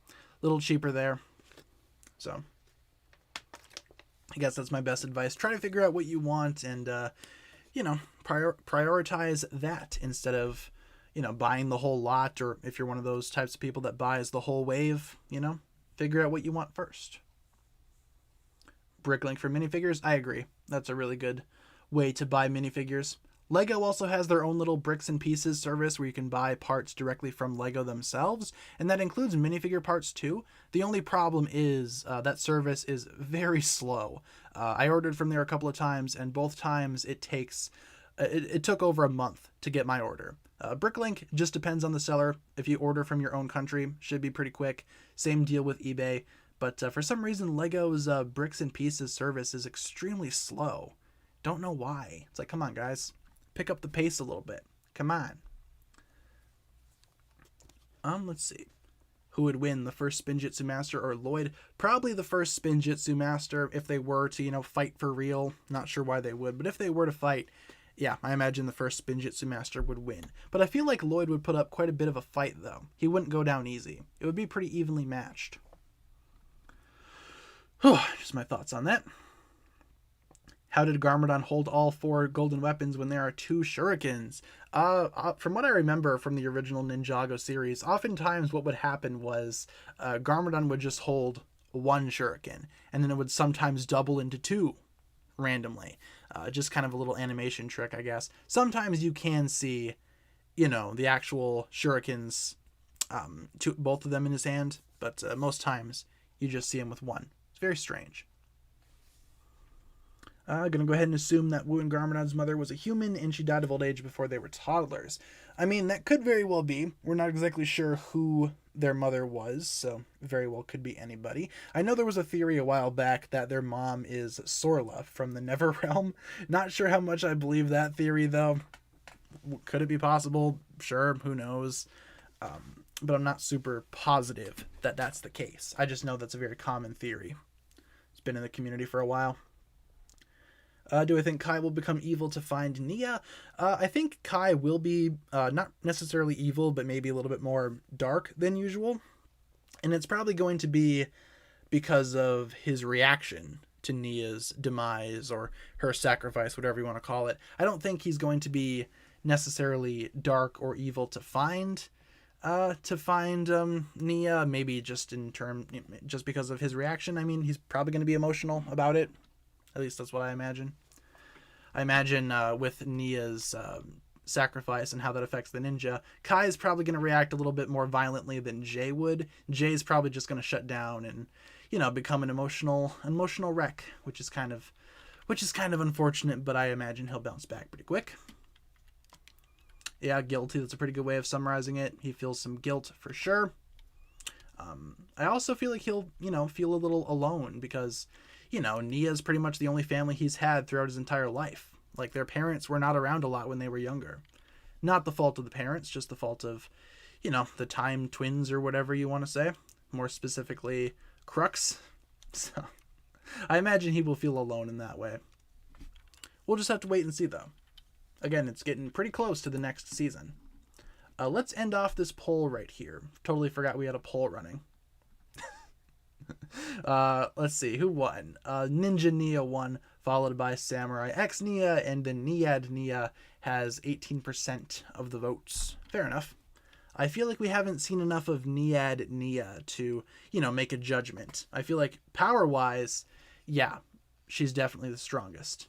little cheaper there. So, I guess that's my best advice. Try to figure out what you want and, you know, prioritize that instead of, you know, buying the whole lot, or if you're one of those types of people that buys the whole wave, you know, figure out what you want first. Bricklink for minifigures, I agree. That's a really good way to buy minifigures. Lego also has their own little bricks and pieces service where you can buy parts directly from Lego themselves, and that includes minifigure parts too. The only problem is that service is very slow. I ordered from there a couple of times, and both times it took over a month to get my order. Bricklink just depends on the seller. If you order from your own country, should be pretty quick. Same deal with eBay. But for some reason, Lego's bricks and pieces service is extremely slow. Don't know why. It's like, come on, guys. Pick up the pace a little bit. Come on. Let's see. Who would win, the first Spinjitzu Master or Lloyd? Probably the first Spinjitzu Master if they were to, you know, fight for real. Not sure why they would, but if they were to fight, yeah, I imagine the first Spinjitzu Master would win. But I feel like Lloyd would put up quite a bit of a fight, though. He wouldn't go down easy. It would be pretty evenly matched. Just my thoughts on that. How did Garmadon hold all 4 golden weapons when there are 2 shurikens? From what I remember from the original Ninjago series, oftentimes what would happen was Garmadon would just hold 1 shuriken, and then it would sometimes double into 2 randomly. Just kind of a little animation trick, I guess. Sometimes you can see, you know, the actual shurikens, both of them in his hand, but most times you just see him with 1. It's very strange. I'm going to go ahead and assume that Wu and Garmadon's mother was a human and she died of old age before they were toddlers. I mean, that could very well be. We're not exactly sure who their mother was, so very well could be anybody. I know there was a theory a while back that their mom is Sorla from the Never Realm. Not sure how much I believe that theory, though. Could it be possible? Sure, who knows? But I'm not super positive that that's the case. I just know that's a very common theory. It's been in the community for a while. Do I think Kai will become evil to find Nia? I think Kai will be not necessarily evil, but maybe a little bit more dark than usual. And it's probably going to be because of his reaction to Nia's demise or her sacrifice, whatever you want to call it. I don't think he's going to be necessarily dark or evil to find Nia, maybe just because of his reaction. I mean, he's probably going to be emotional about it. At least that's what I imagine. I imagine with Nia's sacrifice and how that affects the ninja, Kai is probably going to react a little bit more violently than Jay would. Jay's probably just going to shut down and, you know, become an emotional wreck, which is kind of unfortunate, but I imagine he'll bounce back pretty quick. Yeah, guilty. That's a pretty good way of summarizing it. He feels some guilt for sure. I also feel like he'll, you know, feel a little alone because, you know, Nia's pretty much the only family he's had throughout his entire life. Like, their parents were not around a lot when they were younger. Not the fault of the parents, just the fault of, you know, the time twins or whatever you want to say. More specifically, Crux. So, I imagine he will feel alone in that way. We'll just have to wait and see, though. Again, it's getting pretty close to the next season. Let's end off this poll right here. Totally forgot we had a poll running. Let's see, who won? Ninja Nia won, followed by Samurai X Nia, and then Niad Nia has 18% of the votes. Fair enough. I feel like we haven't seen enough of Niad Nia to, you know, make a judgment. I feel like power-wise, yeah, she's definitely the strongest.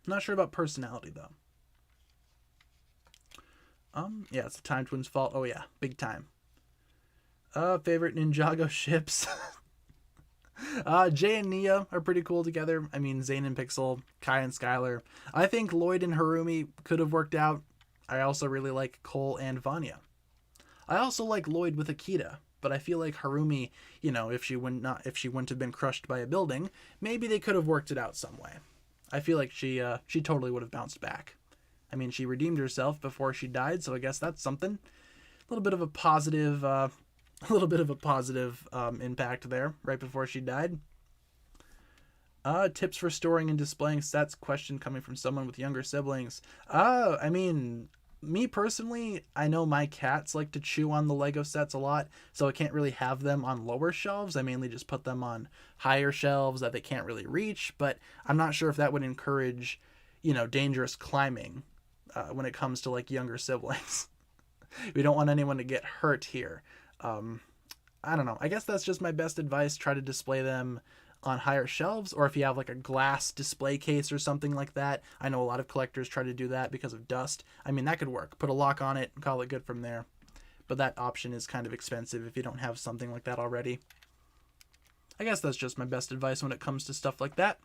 Not sure about personality though. Yeah, it's the Time Twins' fault. Oh yeah, big time. Favorite Ninjago ships. Jay and Nia are pretty cool together. I mean, Zane and Pixel, Kai and Skylar. I think Lloyd and Harumi could have worked out. I also really like Cole and Vanya. I also like Lloyd with Akita, but I feel like Harumi, if she wouldn't have been crushed by a building, maybe they could have worked it out some way. I feel like she totally would have bounced back. I mean, she redeemed herself before she died, so I guess that's something. A little bit of a positive impact there right before she died. Tips for storing and displaying sets. Question coming from someone with younger siblings. I mean, me personally, I know my cats like to chew on the Lego sets a lot, so I can't really have them on lower shelves. I mainly just put them on higher shelves that they can't really reach, but I'm not sure if that would encourage, dangerous climbing when it comes to like younger siblings. We don't want anyone to get hurt here. I don't know. I guess that's just my best advice. Try to display them on higher shelves, or if you have like a glass display case or something like that. I know a lot of collectors try to do that because of dust. I mean, that could work. Put a lock on it and call it good from there. But that option is kind of expensive if you don't have something like that already. I guess that's just my best advice when it comes to stuff like that.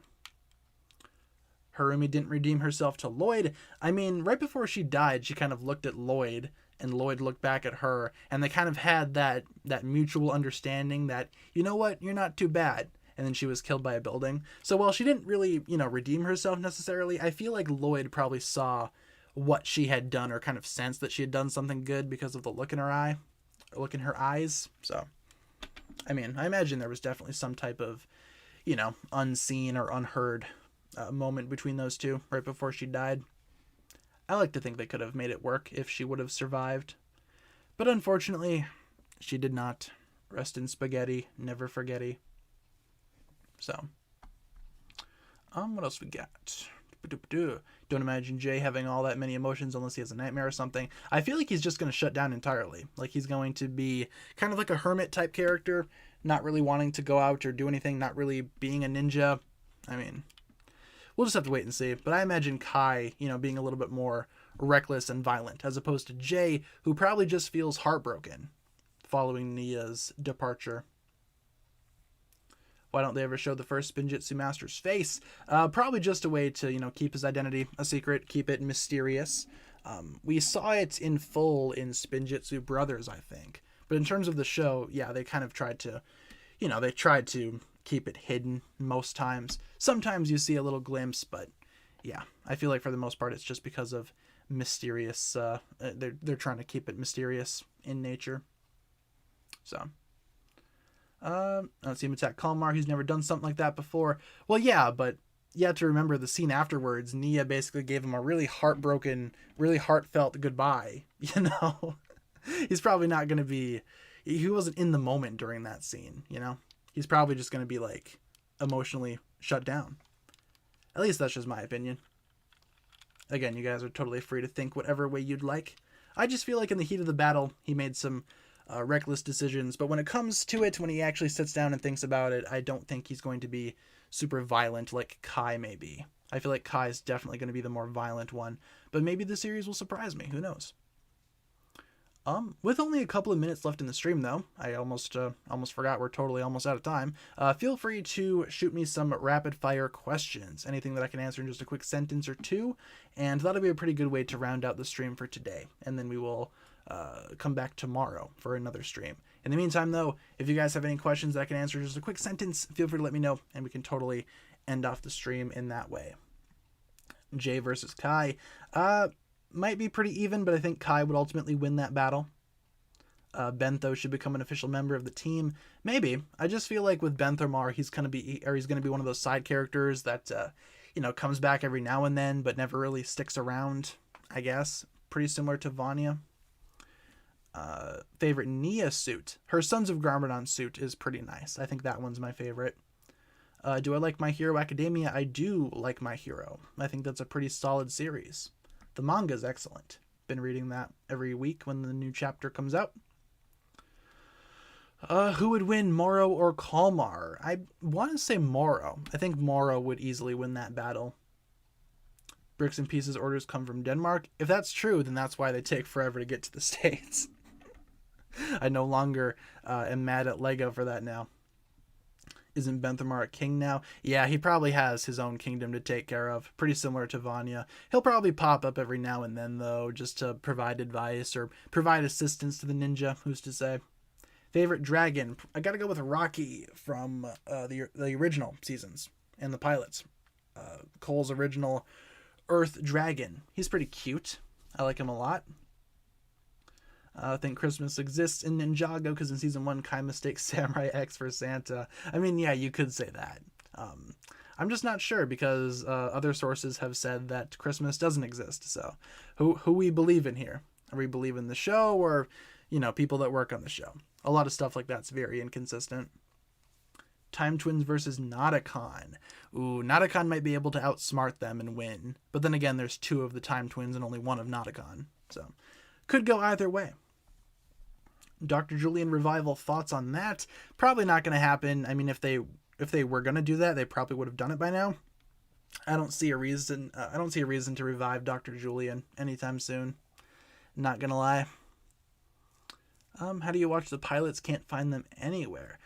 Harumi didn't redeem herself to Lloyd. I mean, right before she died, she kind of looked at Lloyd, and Lloyd looked back at her, and they kind of had that mutual understanding that, you know what, you're not too bad. And then she was killed by a building. So while she didn't really, redeem herself necessarily, I feel like Lloyd probably saw what she had done, or kind of sensed that she had done something good because of the look in her eye, or look in her eyes. So, I mean, I imagine there was definitely some type of, unseen or unheard moment between those two right before she died. I like to think they could have made it work if she would have survived. But unfortunately, she did not. Rest in spaghetti, never forgetty. So, what else we got? Don't imagine Jay having all that many emotions unless he has a nightmare or something. I feel like he's just going to shut down entirely. Like he's going to be kind of like a hermit type character, not really wanting to go out or do anything, not really being a ninja. I mean, we'll just have to wait and see. But I imagine Kai, being a little bit more reckless and violent, as opposed to Jay, who probably just feels heartbroken following Nia's departure. Why don't they ever show the first Spinjitzu Master's face? Probably just a way to, keep his identity a secret, keep it mysterious. We saw it in full in Spinjitzu Brothers, I think. But in terms of the show, yeah, they kind of tried to, they tried to keep it hidden most times. Sometimes you see a little glimpse, but yeah, I feel like for the most part it's just because of mysterious, they're trying to keep it mysterious in nature. So, I don't see him attack Kalmar. He's never done something like that before. Well, yeah, but you have to remember the scene afterwards. Nia basically gave him a really heartbroken, really heartfelt goodbye. He's probably not going to be, he wasn't in the moment during that scene, He's probably just going to be like emotionally shut down. At least that's just my opinion. Again, you guys are totally free to think whatever way you'd like. I just feel like in the heat of the battle, he made some reckless decisions, but when it comes to it, when he actually sits down and thinks about it, I don't think he's going to be super violent like Kai may be. I feel like Kai is definitely going to be the more violent one, but maybe the series will surprise me. Who knows? With only a couple of minutes left in the stream, though, I almost forgot we're totally almost out of time. Feel free to shoot me some rapid fire questions, anything that I can answer in just a quick sentence or two, and that'll be a pretty good way to round out the stream for today. And then we will come back tomorrow for another stream. In the meantime, though, if you guys have any questions that I can answer in just a quick sentence, feel free to let me know, and we can totally end off the stream in that way. Jay versus Kai. Might be pretty even, but I think Kai would ultimately win that battle. Bentho should become an official member of the team. Maybe. I just feel like with Benthomar, he's gonna be one of those side characters that comes back every now and then, but never really sticks around. I guess pretty similar to Vanya. Favorite Nia suit. Her Sons of Garmadon suit is pretty nice. I think that one's my favorite. Do I like My Hero Academia? I do like My Hero. I think that's a pretty solid series. The manga is excellent. Been reading that every week when the new chapter comes out. Who would win, Moro or Kalmar? I want to say Moro. I think Moro would easily win that battle. bricks and pieces orders come from Denmark. If that's true, then that's why they take forever to get to the States. I no longer am mad at Lego for that now. Isn't Benthamar a king now? Yeah, he probably has his own kingdom to take care of. Pretty similar to Vanya. He'll probably pop up every now and then, though, just to provide advice or provide assistance to the ninja. Who's to say? Favorite dragon? I gotta go with Rocky from the original seasons and the pilots. Cole's original Earth Dragon. He's pretty cute. I like him a lot. I think Christmas exists in Ninjago because in Season 1, Kai mistakes Samurai X for Santa. I mean, yeah, you could say that. I'm just not sure because other sources have said that Christmas doesn't exist. So who we believe in here? Are we believe in the show or, people that work on the show? A lot of stuff like that's very inconsistent. Time Twins versus Nauticon. Ooh, Nauticon might be able to outsmart them and win. But then again, there's 2 of the Time Twins and only 1 of Nauticon. So could go either way. Dr. Julian revival, thoughts on that? Probably not going to happen. I mean, if they were going to do that, they probably would have done it by now. I don't see a reason to revive Dr. Julian anytime soon. Not going to lie. How do you watch the pilots? Can't find them anywhere.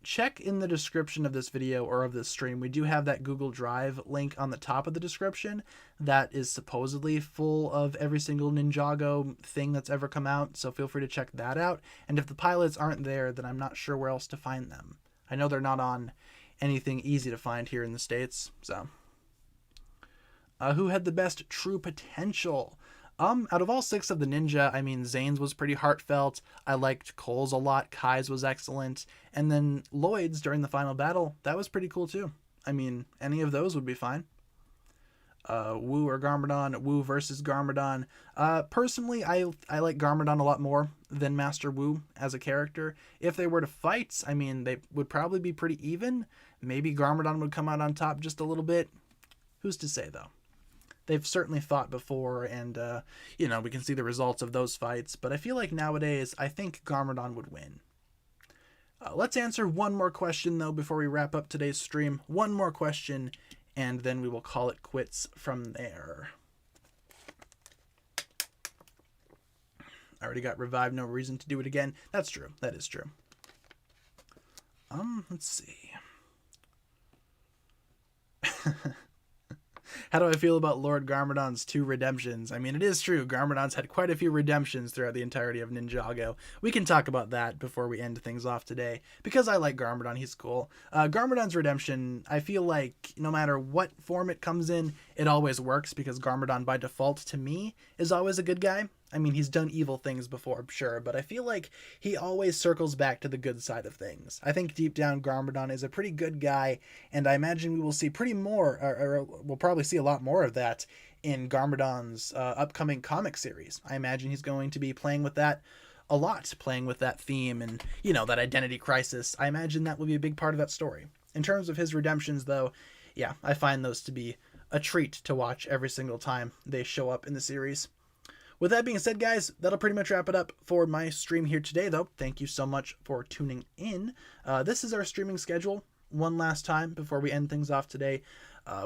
Check in the description of this video or of this stream. We do have that Google Drive link on the top of the description that is supposedly full of every single Ninjago thing that's ever come out, so feel free to check that out. And if the pilots aren't there, then I'm not sure where else to find them. I know they're not on anything easy to find here in the States, so. Who had the best true potential? Out of all 6 of the ninja, I mean, Zane's was pretty heartfelt. I liked Cole's a lot. Kai's was excellent. And then Lloyd's during the final battle, that was pretty cool too. I mean, any of those would be fine. Wu or Garmadon, Wu versus Garmadon. Personally, I like Garmadon a lot more than Master Wu as a character. If they were to fight, I mean, they would probably be pretty even. Maybe Garmadon would come out on top just a little bit. Who's to say, though? They've certainly fought before, and, we can see the results of those fights. But I feel like nowadays, I think Garmadon would win. Let's answer one more question, though, before we wrap up today's stream. One more question, and then we will call it quits from there. I already got revived, no reason to do it again. That's true. That is true. Let's see. How do I feel about Lord Garmadon's 2 redemptions? I mean, it is true. Garmadon's had quite a few redemptions throughout the entirety of Ninjago. We can talk about that before we end things off today. Because I like Garmadon, he's cool. Garmadon's redemption, I feel like no matter what form it comes in, it always works because Garmadon, by default, to me, is always a good guy. I mean, he's done evil things before, sure, but I feel like he always circles back to the good side of things. I think deep down Garmadon is a pretty good guy, and I imagine we will see or we'll probably see a lot more of that in Garmadon's upcoming comic series. I imagine he's going to be playing with that a lot, playing with that theme and, that identity crisis. I imagine that will be a big part of that story. In terms of his redemptions, though, yeah, I find those to be a treat to watch every single time they show up in the series. With that being said, guys, that'll pretty much wrap it up for my stream here today, though. Thank you so much for tuning in. This is our streaming schedule one last time before we end things off today.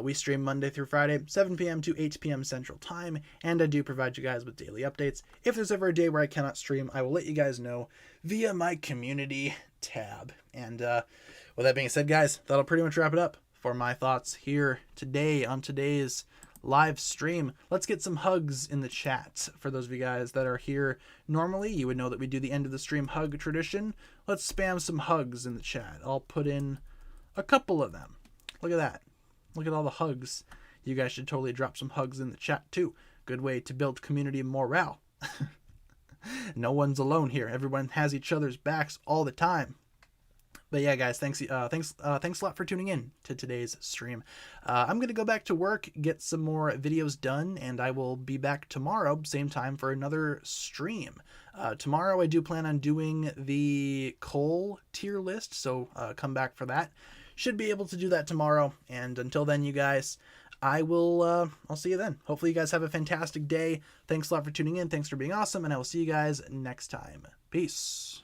We stream Monday through Friday, 7 p.m. to 8 p.m. Central Time, and I do provide you guys with daily updates. If there's ever a day where I cannot stream, I will let you guys know via my community tab. And with that being said, guys, that'll pretty much wrap it up for my thoughts here today on today's live stream. Let's get some hugs in the chat. For those of you guys that are here normally, you would know that we do the end of the stream hug tradition. Let's spam some hugs in the chat. I'll put in a couple of them. Look at that. Look at all the hugs. You guys should totally drop some hugs in the chat too. Good way to build community morale. No one's alone here. Everyone has each other's backs all the time. But yeah, guys, thanks a lot for tuning in to today's stream. I'm going to go back to work, get some more videos done, and I will be back tomorrow, same time, for another stream. Tomorrow I do plan on doing the Cole tier list, so come back for that. Should be able to do that tomorrow, and until then, you guys, I'll see you then. Hopefully you guys have a fantastic day. Thanks a lot for tuning in. Thanks for being awesome, and I will see you guys next time. Peace.